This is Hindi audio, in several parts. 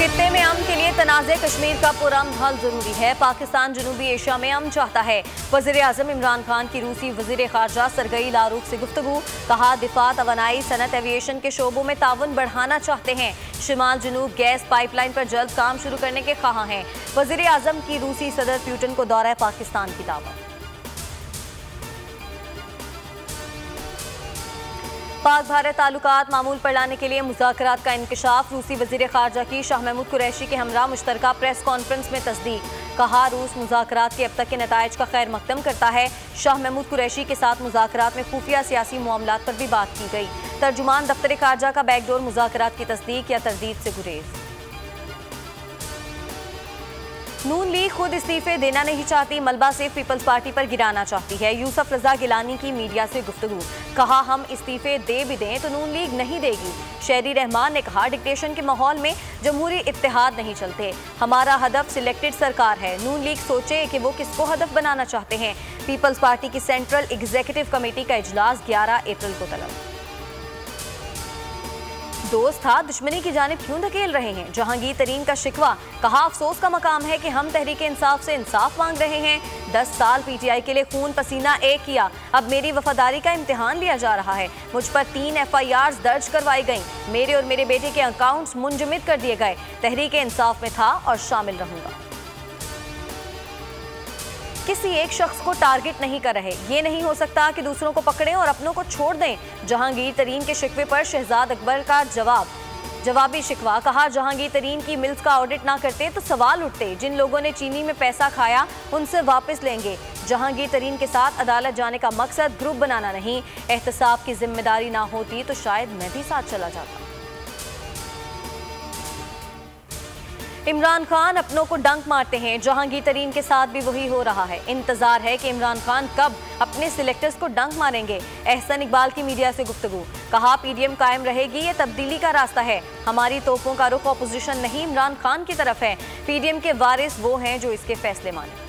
खित्ते में अमन के लिए तनाज़े कश्मीर का पुरअमन हल जरूरी है। पाकिस्तान जनूबी एशिया में अमन चाहता है। वज़ीर आज़म इमरान खान की रूसी वज़ीर ख़ारजा सरगई लारूख से गुफ्तगू। कहा दिफा, तवानाई, सनत, एविएशन के शोबों में ताउन बढ़ाना चाहते हैं। शिमाल जनूब गैस पाइपलाइन पर जल्द काम शुरू करने के ख्वाह हैं। वज़ीर आज़म की रूसी सदर पुतिन को दौरा पाकिस्तान की दावत। पाक भारत ताल्लुकात मामूल पर लाने के लिए मुज़ाकरात का इंकशाफ। रूसी वज़ीर ख़ारजा की शाह महमूद कुरैशी के हमरा मुश्तरका प्रेस कॉन्फ्रेंस में तस्दीक। कहा रूस मुज़ाकरात के अब तक के नताइज का खैर मकदम करता है। शाह महमूद कुरैशी के साथ मुज़ाकरात में खुफिया सियासी मामलात पर भी बात की गई। तर्जुमान दफ्तर ख़ारजा का बैकडोर मुज़ाकरात की तस्दीक या तरदीद से गुरेज। नून लीग खुद इस्तीफे देना नहीं चाहती, मलबा से पीपल्स पार्टी पर गिराना चाहती है। यूसुफ रजा गिलानी की मीडिया से गुफ्तगू। कहा हम इस्तीफे दे भी दें तो नून लीग नहीं देगी। शहरी रहमान ने कहा डिक्टेशन के माहौल में जमहूरी इत्तेहाद नहीं चलते। हमारा हदफ सिलेक्टेड सरकार है। नून लीग सोचे कि वो किसको हदफ बनाना चाहते हैं। पीपल्स पार्टी की सेंट्रल एग्जीक्यूटिव कमेटी का इजलास 11 अप्रैल को तलब। दोस्त था दुश्मनी की जानिब क्यों धकेल रहे हैं, जहांगीर तरीन का शिकवा। कहा अफसोस का मकाम है कि हम तहरीक इंसाफ से इंसाफ मांग रहे हैं। 10 साल पीटीआई के लिए खून पसीना एक किया, अब मेरी वफादारी का इम्तिहान लिया जा रहा है। मुझ पर 3 FIRs दर्ज करवाई गई। मेरे और मेरे बेटे के अकाउंट्स मुंजमद कर दिए गए। तहरीक इंसाफ में था और शामिल रहूंगा। किसी एक शख्स को टारगेट नहीं कर रहे। ये नहीं हो सकता कि दूसरों को पकड़ें और अपनों को छोड़ दें। जहांगीर तरीन के शिकवे पर शहजाद अकबर का जवाबी शिकवा। कहा जहांगीर तरीन की मिल्स का ऑडिट ना करते तो सवाल उठते। जिन लोगों ने चीनी में पैसा खाया उनसे वापस लेंगे। जहांगीर तरीन के साथ अदालत जाने का मकसद ग्रुप बनाना नहीं। एहतसाब की जिम्मेदारी ना होती तो शायद मैं भी साथ चला जाता। इमरान खान अपनों को डंक मारते हैं। जहांगीर तरीन के साथ भी वही हो रहा है। इंतजार है कि इमरान खान कब अपने सिलेक्टर्स को डंक मारेंगे। एहसन इकबाल की मीडिया से गुफ्तगू। कहा पीडीएम कायम रहेगी, ये तब्दीली का रास्ता है। हमारी तोपों का रुख अपोजिशन नहीं इमरान खान की तरफ है। पीडीएम के वारिस वो हैं जो इसके फैसले माने।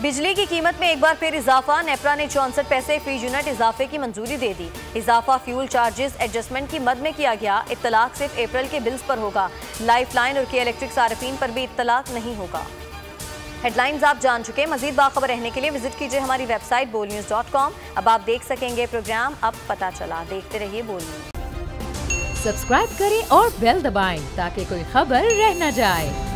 बिजली की कीमत में एक बार फिर इजाफा। नेपरा ने 64 पैसे फी यूनिट इजाफे की मंजूरी दे दी। इजाफा फ्यूल चार्जेस एडजस्टमेंट की मद में किया गया। इत्तलाक सिर्फ अप्रैल के बिल्स पर होगा। लाइफ लाइन और के इलेक्ट्रिक सार्फिन पर भी इत्तलाक नहीं होगा। हेडलाइंस आप जान चुके। मजीद बाखबर रहने के लिए विजिट कीजिए हमारी वेबसाइट bolnews.com। अब आप देख सकेंगे प्रोग्राम अब पता चला। देखते रहिए बोल न्यूज। सब्सक्राइब करें और बेल दबाएं ताकि कोई खबर रह न जाए।